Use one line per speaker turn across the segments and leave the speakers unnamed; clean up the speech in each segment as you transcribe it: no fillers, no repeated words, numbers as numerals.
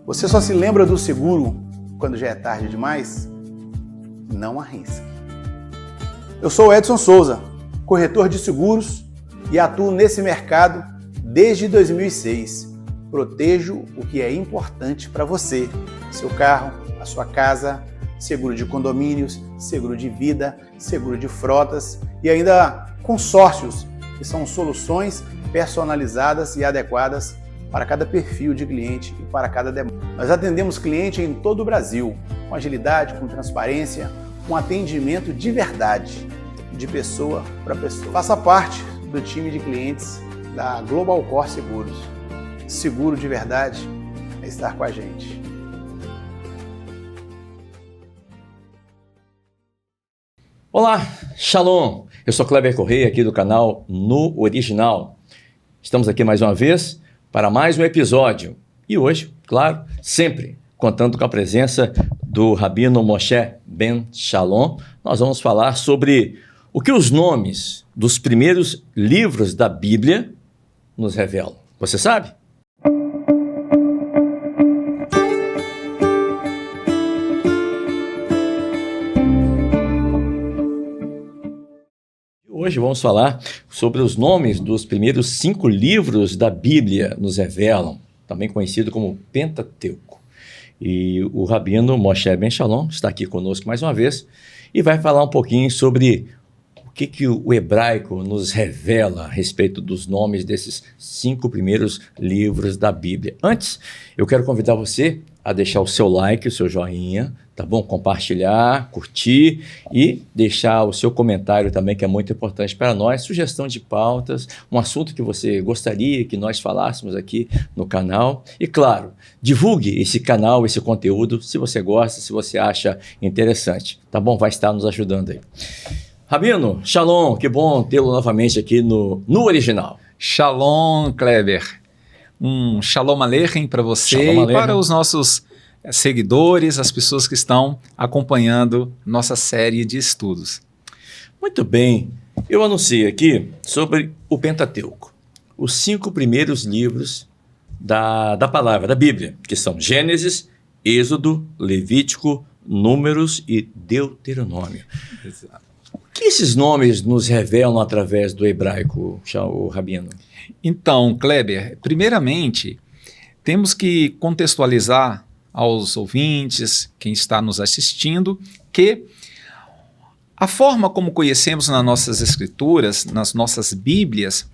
Você só se lembra do seguro quando já é tarde demais? Não arrisque. Eu sou o Edson Souza, corretor de seguros e atuo nesse mercado desde 2006. Protejo o que é importante para você, seu carro, a sua casa, seguro de condomínios, seguro de vida, seguro de frotas e ainda consórcios, que são soluções personalizadas e adequadas para cada perfil de cliente e para cada demanda. Nós atendemos cliente em todo o Brasil, com agilidade, com transparência, com atendimento de verdade, de pessoa para pessoa. Faça parte do time de clientes da Global Core Seguros. Seguro de verdade é estar com a gente.
Olá, Shalom! Eu sou Kleber Correia aqui do canal No Original. Estamos aqui mais uma vez para mais um episódio. E hoje, claro, sempre contando com a presença do Rabino Moshe Ben Shalom, nós vamos falar sobre o que os nomes dos primeiros livros da Bíblia nos revelam. Você sabe? Hoje vamos falar sobre os nomes dos primeiros 5 livros da Bíblia nos revelam, também conhecido como Pentateuco. E o Rabino Moshe Ben Shalom está aqui conosco mais uma vez e vai falar um pouquinho sobre o que o hebraico nos revela a respeito dos nomes desses 5 primeiros livros da Bíblia. Antes, eu quero convidar você a deixar o seu like, o seu joinha, tá bom? Compartilhar, curtir e deixar o seu comentário também, que é muito importante para nós. Sugestão de pautas, um assunto que você gostaria que nós falássemos aqui no canal. E claro, divulgue esse canal, esse conteúdo, se você gosta, se você acha interessante, tá bom? Vai estar nos ajudando aí. Rabino, Shalom, que bom tê-lo novamente aqui no Original.
Shalom, Kleber. Um Shalom Aleichem para você
Shalom
e para os nossos seguidores, as pessoas que estão acompanhando nossa série de estudos.
Muito bem, eu anunciei aqui sobre o Pentateuco, os 5 primeiros livros da palavra, da Bíblia, que são Gênesis, Êxodo, Levítico, Números e Deuteronômio.
Exato.
O que esses nomes nos revelam através do hebraico, o Rabino?
Então, Kleber, primeiramente, temos que contextualizar aos ouvintes, quem está nos assistindo, que a forma como conhecemos nas nossas escrituras, nas nossas Bíblias,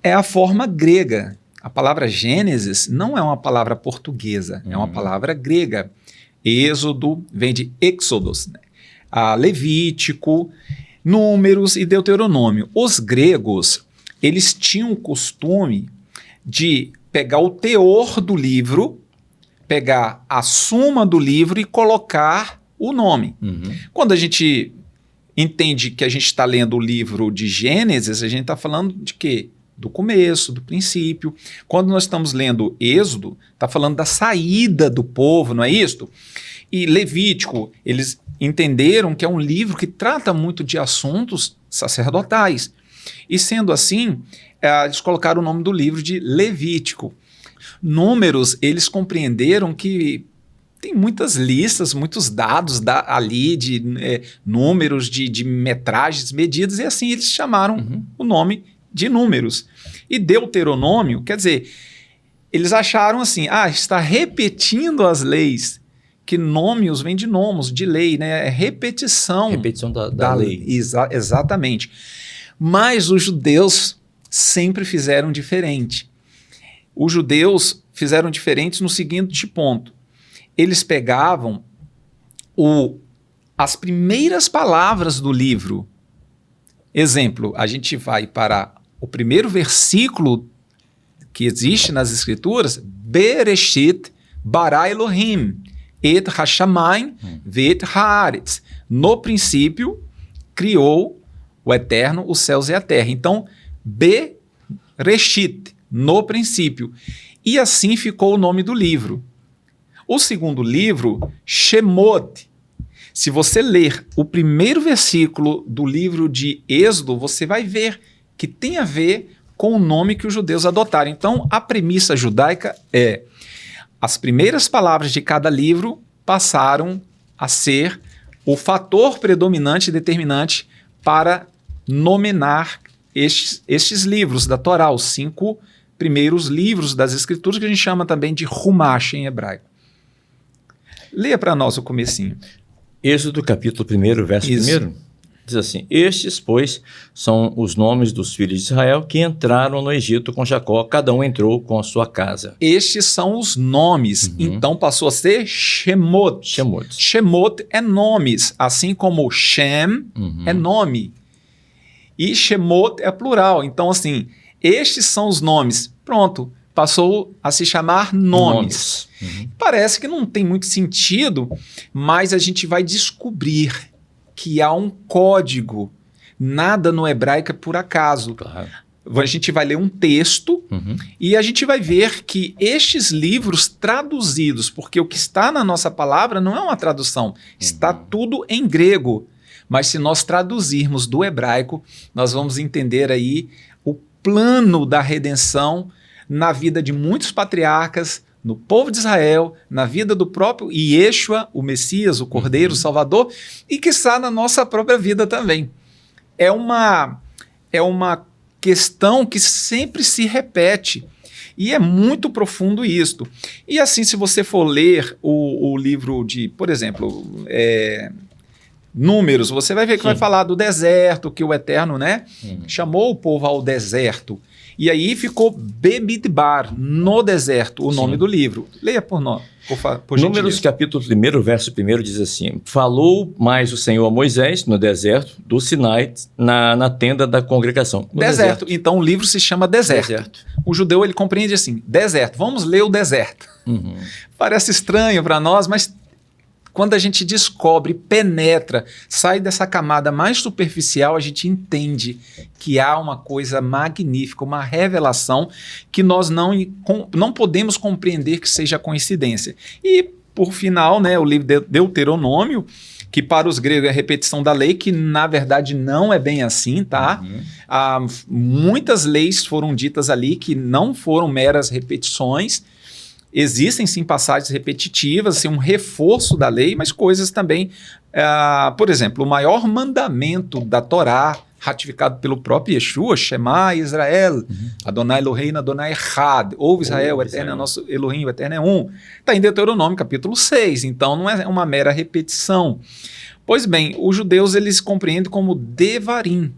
é a forma grega. A palavra Gênesis não é uma palavra portuguesa, é uma palavra grega. Êxodo vem de Exodus, né? Levítico, Números e Deuteronômio. Os gregos, eles tinham o costume de pegar o teor do livro, pegar a suma do livro e colocar o nome. Quando a gente entende que a gente está lendo o livro de Gênesis, a gente está falando de quê? Do começo, do princípio. Quando nós estamos lendo Êxodo, está falando da saída do povo, não é isso? E Levítico, eles entenderam que é um livro que trata muito de assuntos sacerdotais. E sendo assim, eles colocaram o nome do livro de Levítico. Números, eles compreenderam que tem muitas listas, muitos dados ali de números, de metragens, medidas, e assim eles chamaram o nome de Números. E Deuteronômio, quer dizer, eles acharam assim, está repetindo as leis, que nômios vem de nomos, de lei, né? É repetição.
Repetição da lei.
Exatamente. Mas os judeus sempre fizeram diferente. Os judeus fizeram diferente no seguinte ponto. Eles pegavam as primeiras palavras do livro. Exemplo, a gente vai para o primeiro versículo que existe nas escrituras, Bereshit bara Elohim, et hashamayim ve'et haaretz. No princípio, criou o Eterno, os céus e a terra. Então, Bereshit, no princípio. E assim ficou o nome do livro. O segundo livro, Shemot. Se você ler o primeiro versículo do livro de Êxodo, você vai ver que tem a ver com o nome que os judeus adotaram. Então, a premissa judaica é: as primeiras palavras de cada livro passaram a ser o fator predominante e determinante para nominar estes livros da Torá, os 5 primeiros livros das Escrituras, que a gente chama também de Humash em hebraico. Leia para nós o comecinho.
Êxodo capítulo 1, verso 1, diz assim: estes, pois, são os nomes dos filhos de Israel que entraram no Egito com Jacó, cada um entrou com a sua casa.
Estes são os nomes, então passou a ser Shemot. Shemot é nomes, assim como Shem é nome. E Shemot é plural, então assim, estes são os nomes. Pronto, passou a se chamar nomes. Parece que não tem muito sentido, mas a gente vai descobrir que há um código. Nada no hebraico é por acaso.
Claro.
A gente vai ler um texto e a gente vai ver que estes livros traduzidos, porque o que está na nossa palavra não é uma tradução, está tudo em grego. Mas se nós traduzirmos do hebraico, nós vamos entender aí o plano da redenção na vida de muitos patriarcas, no povo de Israel, na vida do próprio Yeshua, o Messias, o Cordeiro, o Salvador, e que está na nossa própria vida também. É uma questão que sempre se repete. E é muito profundo isto. E assim, se você for ler o livro de, por exemplo, Números, você vai ver que vai falar do deserto, que o Eterno, né, chamou o povo ao deserto. E aí ficou Bemidbar, no deserto, o nome do livro. Leia por nós, por
Números capítulo 1, verso 1 diz assim: falou mais o Senhor a Moisés no deserto do Sinai, na tenda da congregação.
Deserto. Então o livro se chama deserto. O judeu ele compreende assim, deserto, vamos ler o deserto. Parece estranho para nós, mas quando a gente descobre, penetra, sai dessa camada mais superficial, a gente entende que há uma coisa magnífica, uma revelação que nós não podemos compreender que seja coincidência. E, por final, né, o livro de Deuteronômio, que para os gregos é repetição da lei, que na verdade não é bem assim, tá? Muitas leis foram ditas ali que não foram meras repetições. Existem sim passagens repetitivas, assim, um reforço da lei, mas coisas também, por exemplo, o maior mandamento da Torá, ratificado pelo próprio Yeshua, Shema Israel, Adonai Eloheinu, Adonai Echad, ouve Israel, o Eterno é nosso Elohim, o Eterno é um, está em Deuteronômio capítulo 6, então não é uma mera repetição. Pois bem, os judeus eles compreendem como Devarim.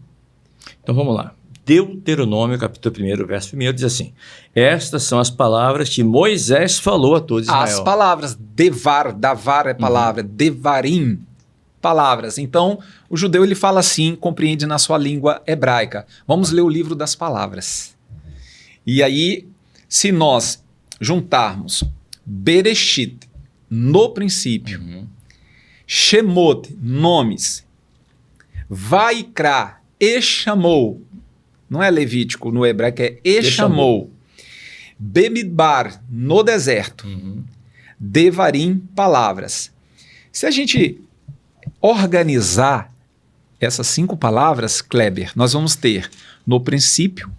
Então vamos lá. Deuteronômio, capítulo 1, verso 1, diz assim: estas são as palavras que Moisés falou a todos Israel.
As palavras, davar é palavra, devarim, palavras. Então, o judeu ele fala assim, compreende na sua língua hebraica. Vamos ler o livro das palavras. E aí, se nós juntarmos Bereshit, no princípio, Shemot, nomes, Vaikra, e chamou, não é Levítico, no hebraico é Echamou. Bemidbar, no deserto. Devarim, palavras. Se a gente organizar essas 5 palavras, Kleber, nós vamos ter, no princípio,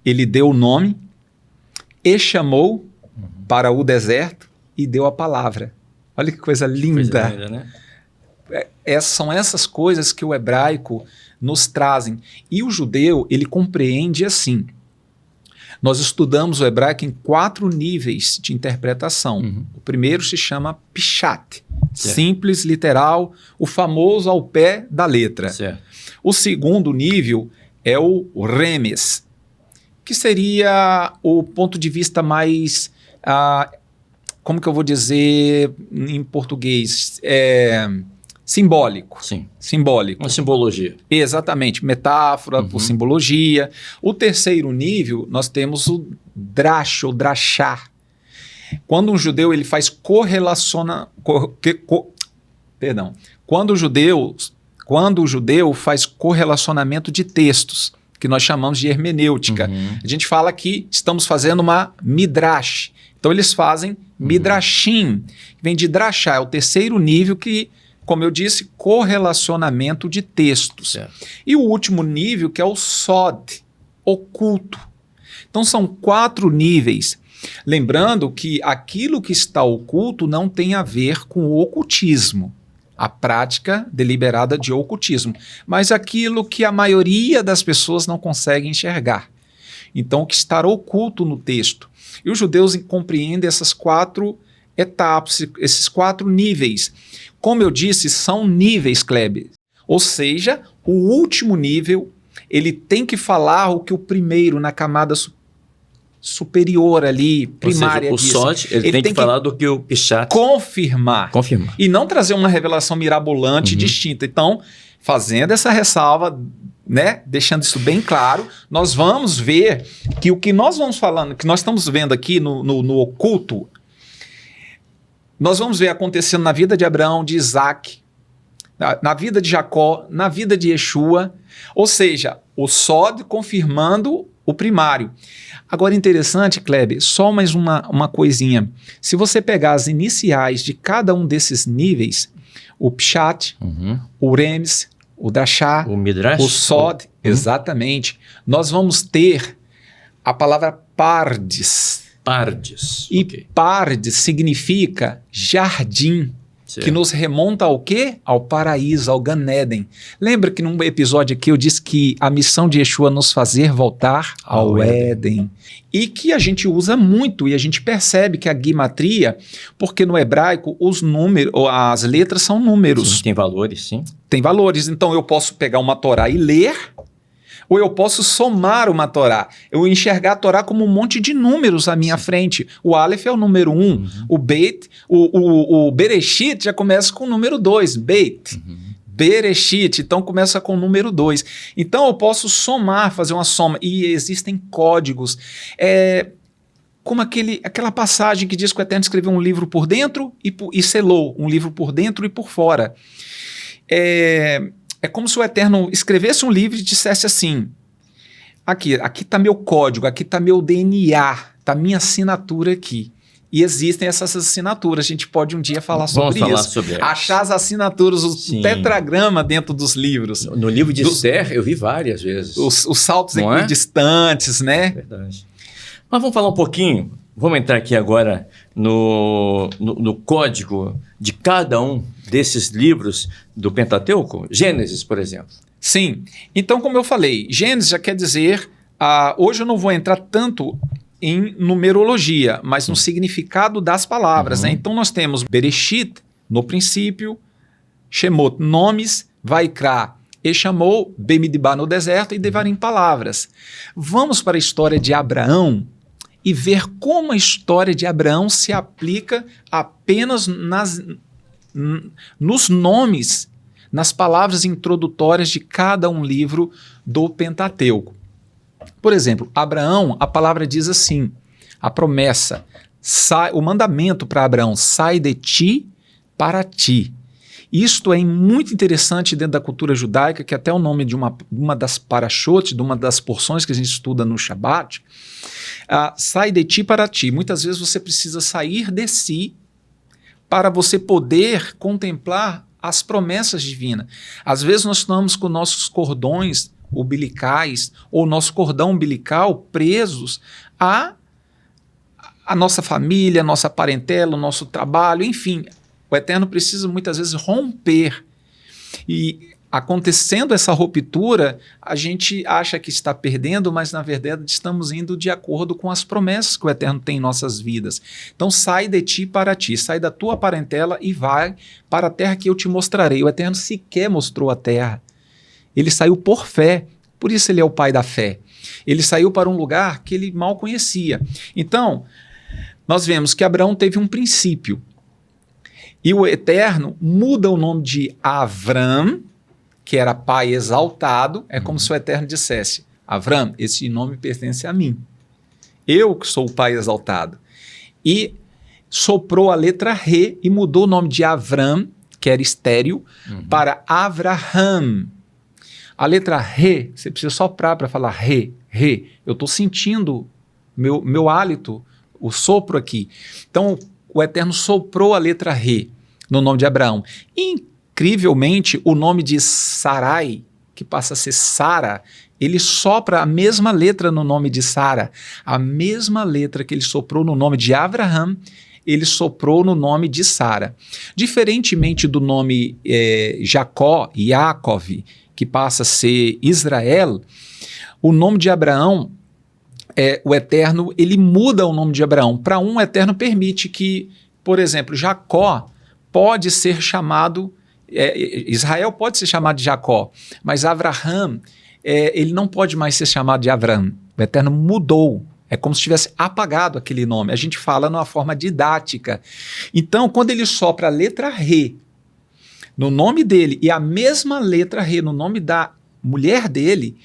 ele deu o nome, Echamou para o deserto e deu a palavra. Olha que coisa linda.
Coisa linda, né?
São essas coisas que o hebraico nos trazem. E o judeu, ele compreende assim. Nós estudamos o hebraico em 4 níveis de interpretação. O primeiro se chama Pshat, simples, literal, o famoso ao pé da letra.
Certo.
O segundo nível é o Remes, que seria o ponto de vista mais, como que eu vou dizer em português? Simbólico.
Sim.
Simbólico.
Uma simbologia.
Exatamente. Metáfora, por simbologia. O terceiro nível, nós temos o drash, ou drachá. Quando um judeu ele faz Quando o judeu faz correlacionamento de textos, que nós chamamos de hermenêutica. A gente fala que estamos fazendo uma midrash. Então eles fazem midrashim, que vem de drachá, é o terceiro nível que, como eu disse, correlacionamento de textos.
Certo.
E o último nível, que é o sod, oculto. Então são 4 níveis. Lembrando que aquilo que está oculto não tem a ver com o ocultismo, a prática deliberada de ocultismo, mas aquilo que a maioria das pessoas não consegue enxergar. Então, o que está oculto no texto. E os judeus compreendem essas 4 etapas, esses 4 níveis. Como eu disse, são níveis, Kleber. Ou seja, o último nível, ele tem que falar o que o primeiro, na camada superior ali, primária.
Ou seja, o Sod, ele tem que falar do que o Pshat
confirmar.
E
não trazer uma revelação mirabolante distinta. Então, fazendo essa ressalva, né, deixando isso bem claro, nós vamos ver que o que nós vamos falando, que nós estamos vendo aqui no oculto, nós vamos ver acontecendo na vida de Abraão, de Isaac, na vida de Jacó, na vida de Yeshua, ou seja, o Sod confirmando o primário. Agora, interessante, Kleber, só mais uma coisinha. Se você pegar as iniciais de cada um desses níveis, o Pshat, o Remes, o Dashá,
o Midrash,
o Sod, exatamente, nós vamos ter a palavra Pardes.
Pardes.
E Pardes significa jardim,
certo,
que nos remonta ao quê? Ao paraíso, ao Gan Eden. Lembra que num episódio aqui eu disse que a missão de Yeshua é nos fazer voltar ao Éden. E que a gente usa muito e a gente percebe que a guimatria, porque no hebraico os números, as letras são números.
Sim, tem valores, sim.
Tem valores. Então eu posso pegar uma Torá e ler, ou eu posso somar uma Torá. Eu enxergar a Torá como um monte de números à minha frente. O Aleph é o número 1. O Beit, o Bereshit já começa com o número 2. Beit. Bereshit, então começa com o número 2. Então eu posso somar, fazer uma soma. E existem códigos. Como aquela passagem que diz que o Eterno escreveu um livro por dentro e selou. Um livro por dentro e por fora. É como se o Eterno escrevesse um livro e dissesse assim, aqui está meu código, aqui está meu DNA, está minha assinatura aqui. E existem essas assinaturas, a gente pode um dia falar sobre isso. Achar as assinaturas, o tetragrama dentro dos livros.
No livro de Esther, eu vi várias vezes.
Os saltos equidistantes, né?
Verdade. Mas vamos falar um pouquinho, vamos entrar aqui agora no código de cada um desses livros do Pentateuco. Gênesis, por exemplo.
Sim. Então, como eu falei, Gênesis já quer dizer... hoje eu não vou entrar tanto em numerologia, mas no significado das palavras. Né? Então, nós temos Bereshit, no princípio, Shemot, nomes, Vaikra, e chamou Bemidbar no deserto e Devarim, palavras. Vamos para a história de Abraão e ver como a história de Abraão se aplica apenas nos nomes, nas palavras introdutórias de cada um livro do Pentateuco. Por exemplo, Abraão, a palavra diz assim, a promessa, o mandamento para Abraão, sai de ti para ti. Isto é muito interessante dentro da cultura judaica, que até o nome de uma das parashot, de uma das porções que a gente estuda no Shabat, sai de ti para ti. Muitas vezes você precisa sair de si para você poder contemplar as promessas divinas. Às vezes nós estamos com nossos cordões umbilicais ou nosso cordão umbilical presos a nossa família, a nossa parentela, o nosso trabalho, enfim. O Eterno precisa muitas vezes romper. E acontecendo essa ruptura, a gente acha que está perdendo, mas na verdade estamos indo de acordo com as promessas que o Eterno tem em nossas vidas. Então sai de ti para ti, sai da tua parentela e vai para a terra que eu te mostrarei. O Eterno sequer mostrou a terra. Ele saiu por fé, por isso ele é o pai da fé. Ele saiu para um lugar que ele mal conhecia. Então, nós vemos que Abraão teve um princípio. E o Eterno muda o nome de Avram, que era pai exaltado, é como se o Eterno dissesse, Avram, esse nome pertence a mim. Eu que sou o pai exaltado. E soprou a letra Re e mudou o nome de Avram, que era estéril, para Avraham. A letra Re, você precisa soprar para falar Re. Eu estou sentindo meu hálito, o sopro aqui. Então, o Eterno soprou a letra Re no nome de Abraão. Incrivelmente, o nome de Sarai, que passa a ser Sara, ele sopra a mesma letra no nome de Sara, a mesma letra que ele soprou no nome de Abraham, ele soprou no nome de Sara. Diferentemente do nome Jacó, Yaakov, que passa a ser Israel, o nome de Abraão, o Eterno, ele muda o nome de Abraão. Para um, o Eterno permite que, por exemplo, Jacó pode ser chamado, Israel pode ser chamado de Jacó, mas Abraham, ele não pode mais ser chamado de Abraham. O Eterno mudou. É como se tivesse apagado aquele nome. A gente fala numa forma didática. Então, quando ele sopra a letra Re no nome dele e a mesma letra Re no nome da mulher dele,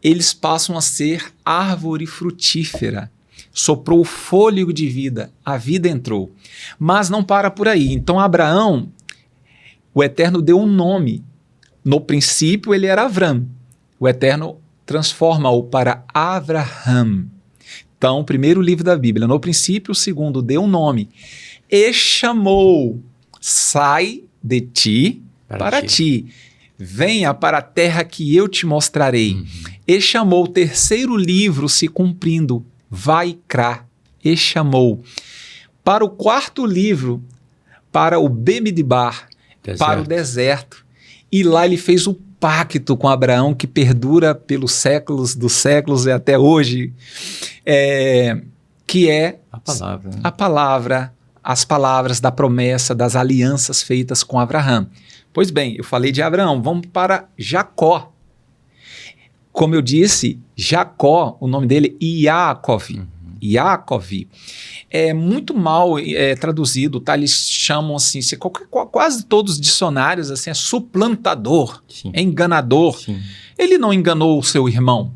eles passam a ser árvore frutífera. Soprou o fôlego de vida, a vida entrou. Mas não para por aí. Então, Abraão, o Eterno deu um nome. No princípio, ele era Avram. O Eterno transforma-o para Abraham. Então, o primeiro livro da Bíblia, no princípio, o segundo deu um nome. E chamou, sai de ti para ti. Venha para a terra que eu te mostrarei. E chamou o terceiro livro se cumprindo, Vaikra. E chamou. Para o quarto livro, para o Bemidbar, para o deserto. E lá ele fez o pacto com Abraão que perdura pelos séculos dos séculos e até hoje, que é
a palavra, né?
A palavra, as palavras da promessa, das alianças feitas com Abraão. Pois bem, eu falei de Abraão, vamos para Jacó. Como eu disse, Jacó, o nome dele é Yaakov. Yaakov é muito mal traduzido, tá? Eles chamam assim, quase todos os dicionários assim, é suplantador, é enganador. Sim. Ele não enganou o seu irmão.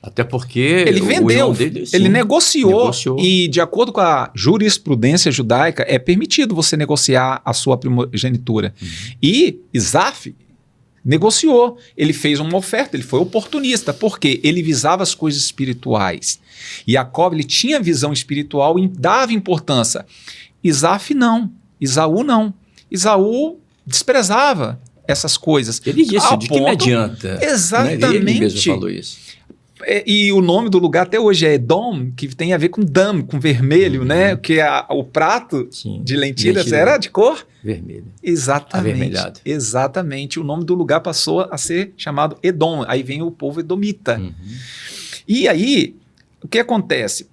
Até porque
ele vendeu, ele negociou. E de acordo com a jurisprudência judaica, é permitido você negociar a sua primogenitura. E Isaf negociou, ele fez uma oferta, ele foi oportunista, porque ele visava as coisas espirituais. E Jacob, ele tinha visão espiritual e dava importância. Isaf não, Esaú não. Esaú desprezava essas coisas.
Ele disse, de que me adianta?
Exatamente.
Ele mesmo falou isso.
E o nome do lugar até hoje é Edom, que tem a ver com dam, com vermelho, né? Que o prato de lentilhas era de cor
vermelha.
Exatamente.
Avermelhado.
Exatamente. O nome do lugar passou a ser chamado Edom. Aí vem o povo edomita. E aí, o que acontece?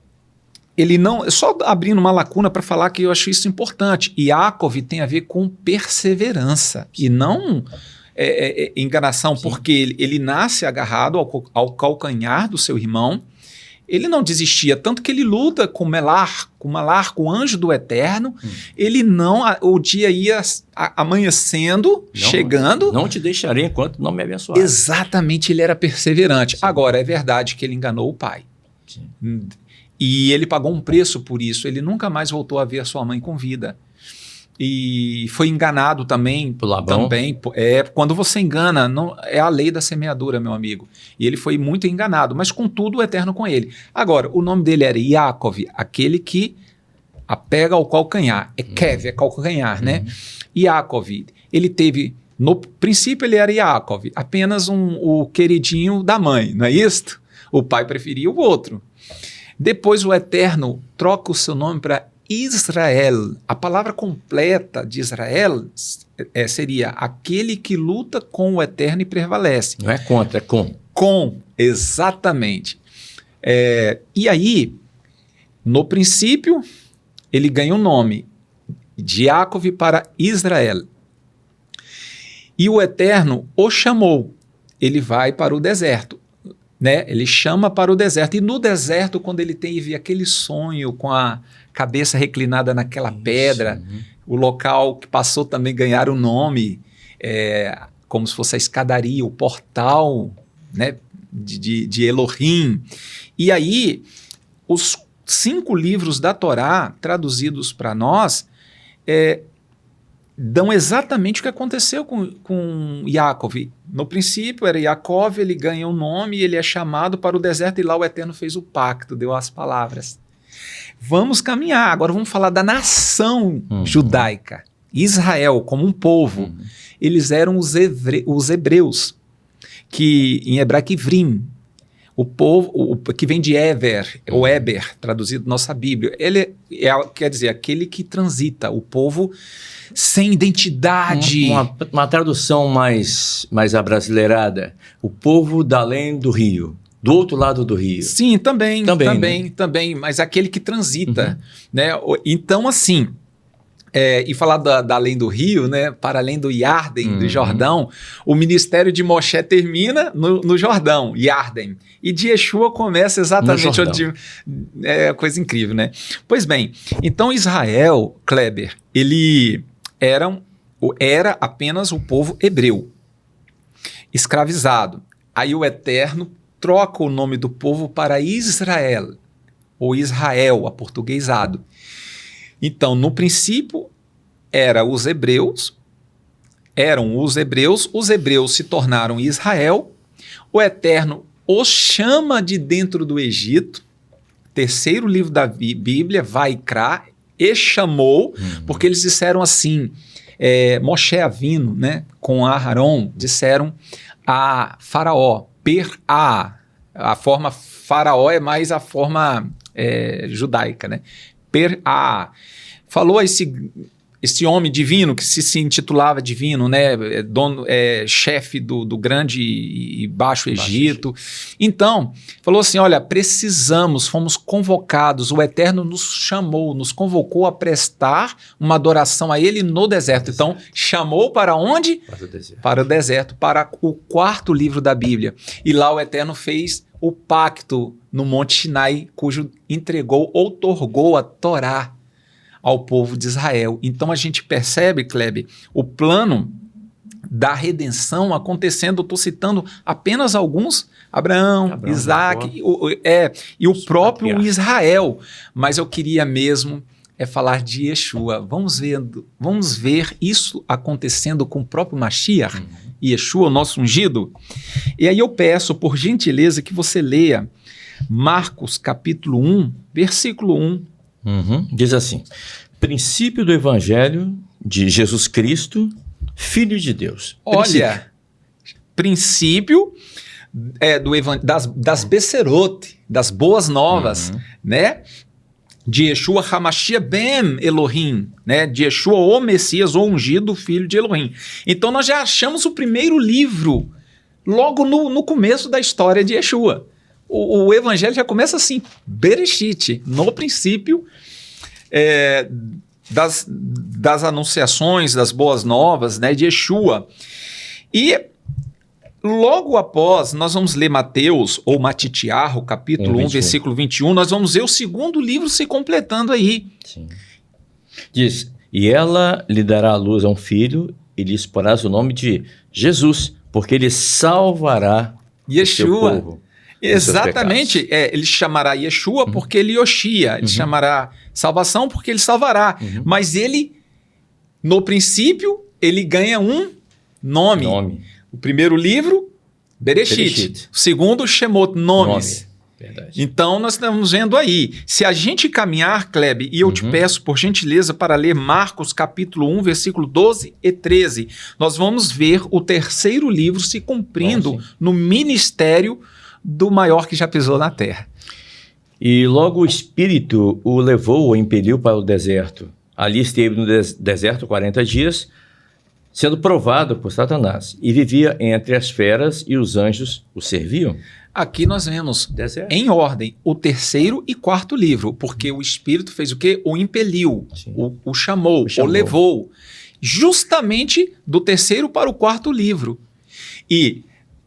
Ele não... Só abrindo uma lacuna para falar que eu acho isso importante. Yaakov tem a ver com perseverança e não... enganação, porque ele nasce agarrado ao calcanhar do seu irmão, ele não desistia, tanto que ele luta com Melar, com o anjo do Eterno, ele não, o dia ia amanhecendo, chegando.
Não te deixarei enquanto não me abençoar.
Exatamente, ele era perseverante. Sim. Agora, é verdade que ele enganou o pai. Sim. E ele pagou um preço por isso, ele nunca mais voltou a ver a sua mãe com vida. E foi enganado também.
Por Labão?
Também. Quando você engana, não, é a lei da semeadura, meu amigo. E ele foi muito enganado, mas contudo o Eterno com ele. Agora, o nome dele era Yaakov, aquele que apega ao calcanhar. É Kev, é calcanhar, né? Yaakov, ele teve... No princípio ele era Yaakov, apenas o queridinho da mãe, não é isso? O pai preferia o outro. Depois o Eterno troca o seu nome para Israel. A palavra completa de Israel seria aquele que luta com o Eterno e prevalece.
Não é contra, é com.
Com, exatamente. E aí, no princípio, ele ganha um nome de Yaakov para Israel. E o Eterno o chamou. Ele vai para o deserto. Né? Ele chama para o deserto. E no deserto, quando ele teve aquele sonho com a cabeça reclinada naquela pedra, o local que passou também a ganhar o nome, como se fosse a escadaria, o portal, né, de Elohim. E aí, os 5 livros da Torá, traduzidos para nós, dão exatamente o que aconteceu com Yaakov. No princípio era Yaakov, ele ganha um nome, ele é chamado para o deserto e lá o Eterno fez o pacto, deu as palavras. Vamos caminhar, agora vamos falar da nação judaica. Israel como um povo, eles eram os hebreus, que em hebraico Ivrim, o povo, que vem de Eber, ou Eber, traduzido na nossa Bíblia, ele quer dizer aquele que transita, o povo sem identidade.
Uma tradução mais abrasileirada, o povo da além do rio, do outro lado do rio.
Sim, também,
né?
mas aquele que transita, né? Então, assim, e falar da além do rio, né? Para além do Yarden, do Jordão, o ministério de Moshe termina no Jordão, Yarden, e de Yeshua começa exatamente onde... É coisa incrível, né? Pois bem, então Israel, Kleber, ele era apenas o povo hebreu, escravizado. Aí o Eterno troca o nome do povo para Israel, ou Israel, aportuguesado. Então, no princípio, eram os hebreus se tornaram Israel, o Eterno os chama de dentro do Egito, terceiro livro da Bíblia, Vaikra, e chamou, porque eles disseram assim, Moshe Avino, né, com Aharon, disseram a Faraó, Per-A, a forma Faraó é mais a forma judaica, né? Per-A. Falou a esse homem divino, que se intitulava divino, né? Chefe do grande e baixo Egito. Então, falou assim, olha, fomos convocados, o Eterno nos chamou, nos convocou a prestar uma adoração a Ele no deserto. Então, chamou para onde?
Para o deserto.
Para o deserto, para o quarto livro da Bíblia. E lá o Eterno fez o pacto no Monte Sinai, cujo outorgou a Torá ao povo de Israel. Então a gente percebe, Kleber, o plano da redenção acontecendo, estou citando apenas alguns, Abraão Isaac e o próprio Israel, mas eu queria mesmo falar de Yeshua. Vamos ver isso acontecendo com o próprio Mashiach, Yeshua, o nosso ungido. E aí eu peço, por gentileza, que você leia Marcos capítulo 1, versículo 1.
Diz assim, princípio do Evangelho de Jesus Cristo, Filho de Deus.
Olha, princípio das Beserot, das boas novas, né? De Yeshua HaMashiach ben Elohim, né? De Yeshua, o Messias, o ungido, filho de Elohim. Então nós já achamos o primeiro livro, logo no começo da história de Yeshua. O Evangelho já começa assim, Bereshit, no princípio das anunciações, das boas novas, né, de Yeshua. E logo após, nós vamos ler Mateus, ou Matitiarro, capítulo 1, versículo 21, nós vamos ver o segundo livro se completando aí.
Sim. Diz, e ela lhe dará à luz a um filho, e lhe porás o nome de Jesus, porque ele salvará
Yeshua.
o seu povo.
Exatamente, ele chamará Yeshua porque ele Yoshia, ele chamará salvação porque ele salvará, mas ele, no princípio, ele ganha um nome. O primeiro livro, Bereshit. O segundo, Shemot, nomes.
Verdade.
Então, nós estamos vendo aí. Se a gente caminhar, Kleber, e eu te peço, por gentileza, para ler Marcos, capítulo 1, versículo 12 e 13, nós vamos ver o terceiro livro se cumprindo no ministério do maior que já pisou na terra.
E logo o Espírito o levou, o impeliu para o deserto. Ali esteve no deserto 40 dias, sendo provado por Satanás, e vivia entre as feras e os anjos o serviam.
Aqui nós vemos, em ordem, o terceiro e quarto livro, porque o Espírito fez o quê? O impeliu, o chamou, o levou, justamente do terceiro para o quarto livro. E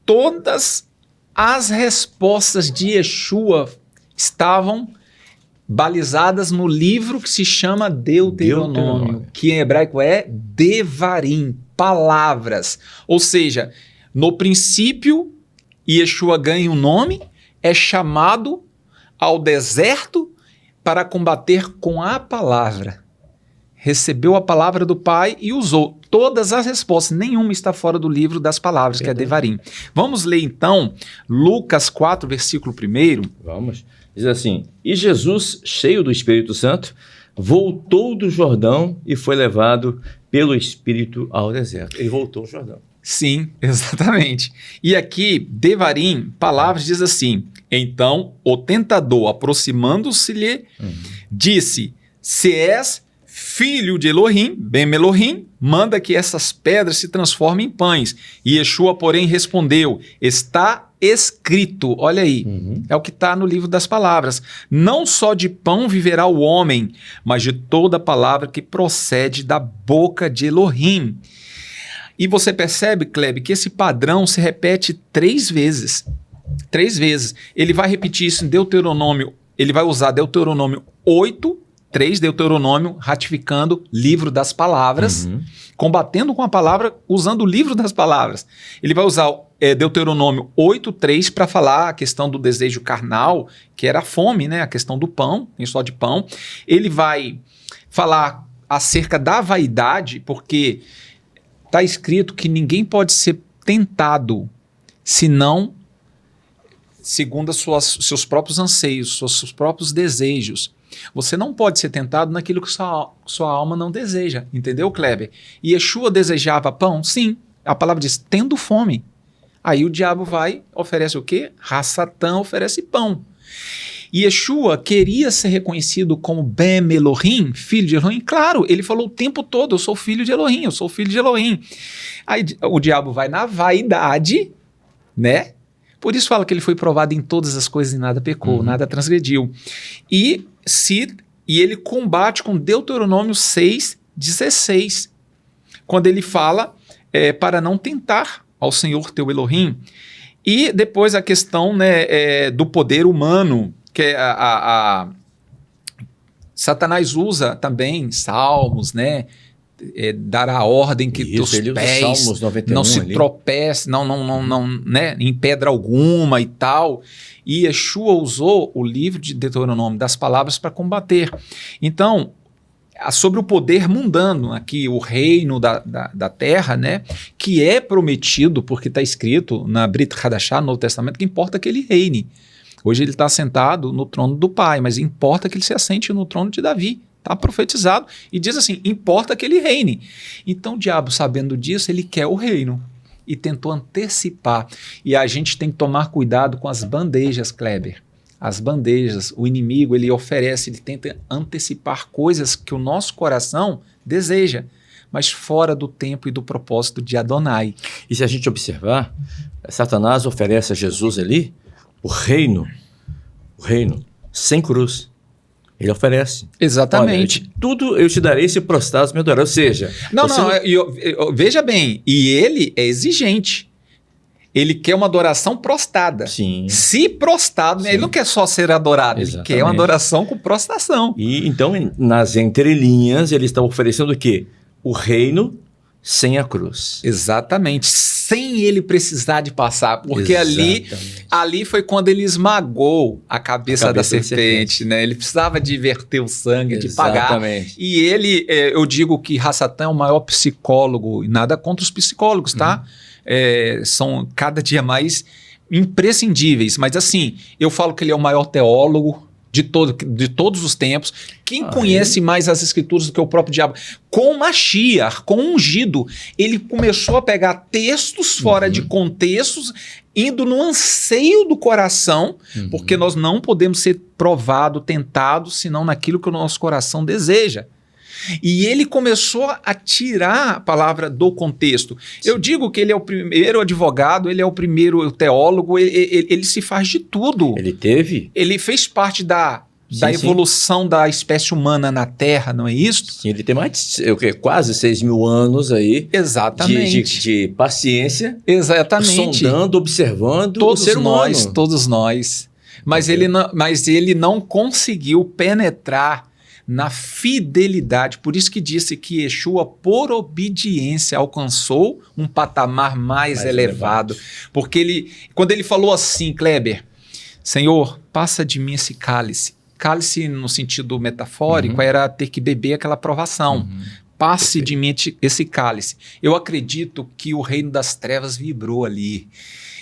todas as respostas de Yeshua estavam balizadas no livro que se chama Deuteronômio, que em hebraico é Devarim, palavras. Ou seja, no princípio, Yeshua ganha um nome, é chamado ao deserto para combater com a palavra. Recebeu a palavra do Pai e usou todas as respostas. Nenhuma está fora do livro das palavras, que é Devarim. Vamos ler então Lucas 4, versículo 1.
Vamos. Diz assim, e Jesus, cheio do Espírito Santo, voltou do Jordão e foi levado pelo Espírito ao deserto. Ele voltou ao Jordão.
Sim, exatamente. E aqui, Devarim, palavras, diz assim: então o tentador, aproximando-se-lhe, disse: se és filho de Elohim, Ben Elohim, manda que essas pedras se transformem em pães. E Yeshua, porém, respondeu: está escrito, olha aí, é o que está no livro das palavras, não só de pão viverá o homem, mas de toda palavra que procede da boca de Elohim. E você percebe, Klebe, que esse padrão se repete 3 vezes. 3 vezes. Ele vai repetir isso em Deuteronômio, ele vai usar Deuteronômio 8:3, Deuteronômio, ratificando livro das palavras, combatendo com a palavra, usando o livro das palavras. Ele vai usar Deuteronômio 8:3 para falar a questão do desejo carnal, que era a fome, né? A questão do pão, nem só de pão. Ele vai falar acerca da vaidade, porque está escrito que ninguém pode ser tentado senão segundo seus próprios anseios, seus próprios desejos. Você não pode ser tentado naquilo que sua alma não deseja, entendeu, Kleber? E Yeshua desejava pão? Sim. A palavra diz, tendo fome. Aí o diabo vai, oferece o quê? Satã oferece pão. E Yeshua queria ser reconhecido como Ben Elohim, filho de Elohim. Claro, ele falou o tempo todo, eu sou filho de Elohim, eu sou filho de Elohim. Aí o diabo vai na vaidade, né? Por isso fala que ele foi provado em todas as coisas e nada pecou, nada transgrediu. E ele combate com Deuteronômio 6:16, quando ele fala para não tentar ao Senhor teu Elohim. E depois a questão, né, do poder humano, que Satanás usa também salmos, né? Dar a ordem que teus pés não se tropecem, não, né, em pedra alguma e tal. E Yeshua usou o livro de Deuteronômio das palavras para combater. Então, sobre o poder mundano, aqui o reino da terra, né, que é prometido, porque está escrito na Brit Hadashah, no Novo Testamento, que importa que ele reine. Hoje ele está sentado no trono do Pai, mas importa que ele se assente no trono de Davi. Está profetizado e diz assim, importa que ele reine. Então o diabo, sabendo disso, ele quer o reino e tentou antecipar. E a gente tem que tomar cuidado com as bandejas, Kleber. As bandejas, o inimigo, ele oferece, ele tenta antecipar coisas que o nosso coração deseja, mas fora do tempo e do propósito de Adonai.
E se a gente observar, Satanás oferece a Jesus ali o reino sem cruz. Ele oferece.
Exatamente.
Olha, tudo eu te darei se prostrados me adorar. Ou seja...
Veja bem, e ele é exigente. Ele quer uma adoração prostrada.
Sim.
Se prostrado, ele não quer só ser adorado,
Exatamente.
Ele quer uma adoração com prostração.
E então, nas entrelinhas, ele está oferecendo o quê? O reino sem a cruz.
Exatamente. Sem ele precisar de passar. Porque ali foi quando ele esmagou a cabeça da serpente, né? Ele precisava de verter o sangue, de pagar. E ele, eu digo que Satã é o maior psicólogo, e nada contra os psicólogos, tá? São cada dia mais imprescindíveis. Mas assim, eu falo que ele é o maior teólogo de todos os tempos. Quem conhece mais as escrituras do que o próprio diabo? Com Mashiach, com o ungido, ele começou a pegar textos fora de contextos, indo no anseio do coração, porque nós não podemos ser provados, tentados, senão naquilo que o nosso coração deseja. E ele começou a tirar a palavra do contexto. Sim. Eu digo que ele é o primeiro advogado, ele é o primeiro teólogo, ele se faz de tudo. Ele fez parte da evolução da espécie humana na Terra, não é isso?
Sim, ele tem mais quase 6.000 anos aí.
Exatamente.
De paciência.
Exatamente.
Sondando, observando o ser humano.
Todos nós. Mas ele não conseguiu penetrar na fidelidade. Por isso que disse que Yeshua, por obediência, alcançou um patamar mais elevado. Porque quando ele falou assim, Kleber, Senhor, passa de mim esse cálice. Cálice, no sentido metafórico, era ter que beber aquela provação. Passe de mim esse cálice. Eu acredito que o reino das trevas vibrou ali.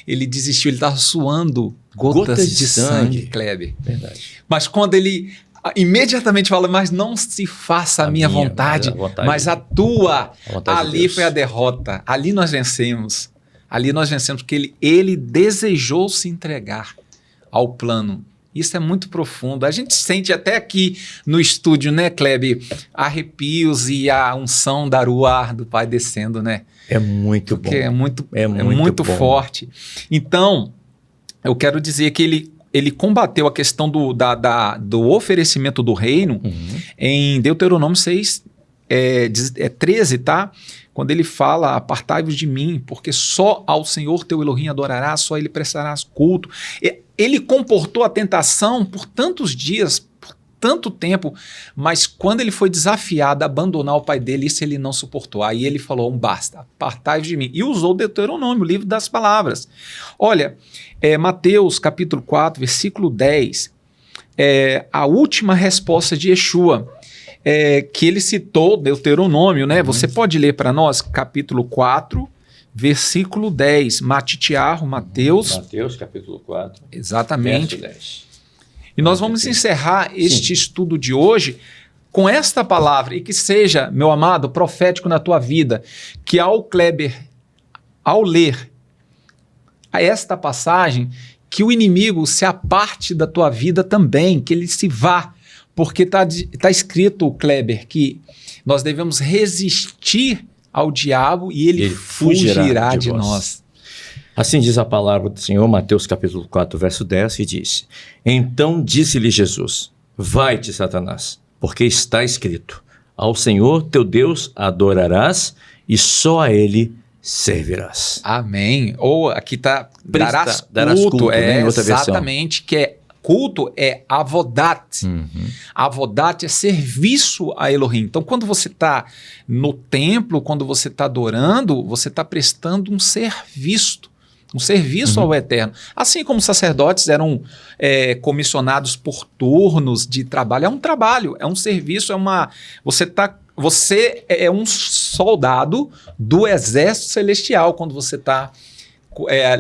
Ele desistiu, ele estava suando gotas de sangue, Kleber.
Verdade.
Mas quando ele Imediatamente fala, mas não se faça a minha vontade, mas a tua. Ali foi a derrota. Ali nós vencemos. Ali nós vencemos porque ele desejou se entregar ao plano. Isso é muito profundo. A gente sente até aqui no estúdio, né, Kleber? Arrepios e a unção da Ruach do Pai descendo, né?
É muito
porque
bom.
É muito forte. Então, eu quero dizer que ele combateu a questão do oferecimento do reino em Deuteronômio 6, 13, tá? Quando ele fala, apartai-vos de mim, porque só ao Senhor teu Elohim adorarás, só a ele prestarás culto. Ele comportou a tentação por tantos dias, por tanto tempo, mas quando ele foi desafiado a abandonar o pai dele, isso ele não suportou. Aí ele falou, basta, apartai-vos de mim. E usou Deuteronômio, o livro das palavras. Olha, Mateus capítulo 4, versículo 10, a última resposta de Yeshua, que ele citou Deuteronômio, né? Você pode ler para nós, capítulo 4, versículo 10, Matitiarro, Mateus.
Mateus, capítulo 4.
Exatamente.
Verso 10.
E nós vamos encerrar este estudo de hoje com esta palavra, e que seja, meu amado, profético na tua vida, que ao Kleber, ao ler esta passagem, que o inimigo se aparte da tua vida também, que ele se vá. Porque está escrito, Kleber, que nós devemos resistir ao diabo e ele fugirá de nós.
Assim diz a palavra do Senhor, Mateus capítulo 4, verso 10, que diz: Então disse-lhe Jesus, vai-te, Satanás, porque está escrito, ao Senhor teu Deus adorarás e só a ele servirás.
Amém. Ou aqui está, darás culto,
né, em outra
exatamente, que culto é avodat. Avodat é serviço a Elohim. Então, quando você está no templo, quando você está adorando, você está prestando um serviço ao Eterno. Assim como os sacerdotes eram comissionados por turnos de trabalho. É um trabalho, é um serviço, você é um soldado do exército celestial quando você está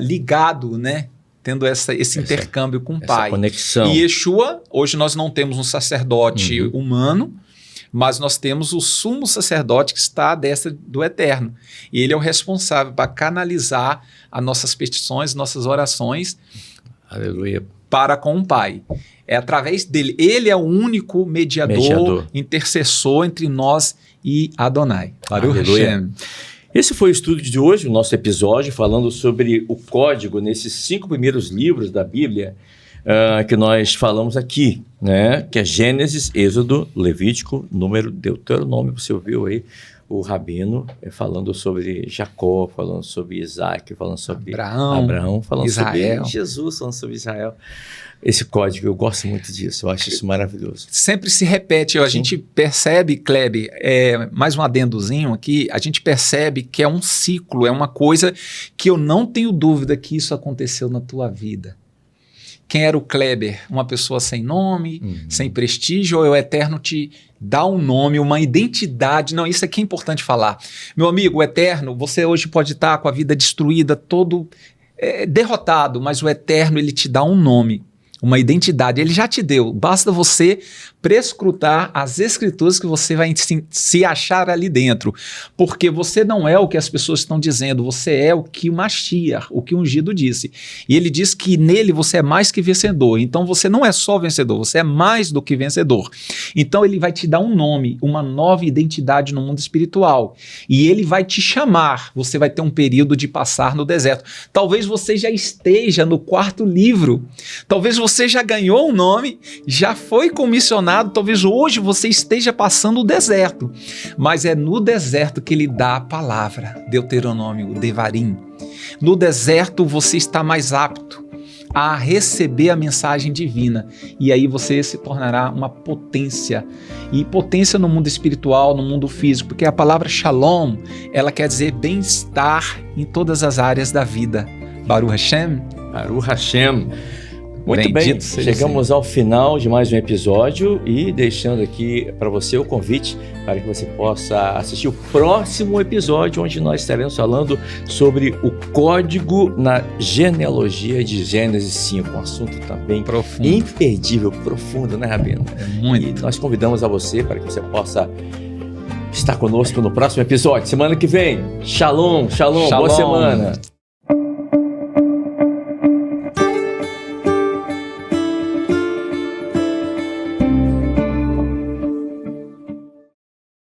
ligado, né? Tendo esse intercâmbio com o Pai.
Conexão.
E Yeshua, hoje nós não temos um sacerdote humano, mas nós temos o sumo sacerdote que está à destra do Eterno. E ele é o responsável para canalizar as nossas petições, nossas orações.
Aleluia.
Para com o Pai. É através dele. Ele é o único mediador. Intercessor entre nós e Adonai.
Aleluia. Esse foi o estudo de hoje, o nosso episódio, falando sobre o código nesses 5 primeiros livros da Bíblia que nós falamos aqui, né? Que é Gênesis, Êxodo, Levítico, Número, Deuteronômio. Você ouviu aí o Rabino falando sobre Jacó, falando sobre Isaac, falando sobre Abraão, falando Israel. Sobre Jesus, falando sobre Israel. Esse código, eu gosto muito disso, eu acho isso maravilhoso.
Sempre se repete, a gente percebe, Kleber, mais um adendozinho aqui, a gente percebe que é um ciclo, é uma coisa que eu não tenho dúvida que isso aconteceu na tua vida. Quem era o Kleber? Uma pessoa sem nome, sem prestígio, ou o Eterno te dá um nome, uma identidade? Não, isso aqui é importante falar. Meu amigo, o Eterno, você hoje pode estar com a vida destruída, todo derrotado, mas o Eterno, ele te dá um nome, uma identidade, ele já te deu, basta você prescrutar as escrituras que você vai se achar ali dentro, porque você não é o que as pessoas estão dizendo, você é o que o Mashiach, o que o ungido disse, e ele diz que nele você é mais que vencedor, então você não é só vencedor, você é mais do que vencedor, então ele vai te dar um nome, uma nova identidade no mundo espiritual, e ele vai te chamar, você vai ter um período de passar no deserto, talvez você já esteja no 4º livro, talvez você já ganhou um nome, já foi comissionado, talvez hoje você esteja passando o deserto, mas é no deserto que ele dá a palavra, Deuteronômio, Devarim. No deserto você está mais apto a receber a mensagem divina, e aí você se tornará uma potência, e potência no mundo espiritual, no mundo físico, porque a palavra Shalom, ela quer dizer bem-estar em todas as áreas da vida. Baruch Hashem.
Baruch Hashem. Muito
Bendito
bem,
seja
chegamos ao final de mais um episódio e deixando aqui para você o convite para que você possa assistir o próximo episódio, onde nós estaremos falando sobre o código na genealogia de Gênesis 5, um assunto também
Profundo.
imperdível, profundo, né, Rabino?
Muito.
E nós convidamos a você para que você possa estar conosco no próximo episódio, semana que vem. Shalom, shalom, boa
Shalom.
semana.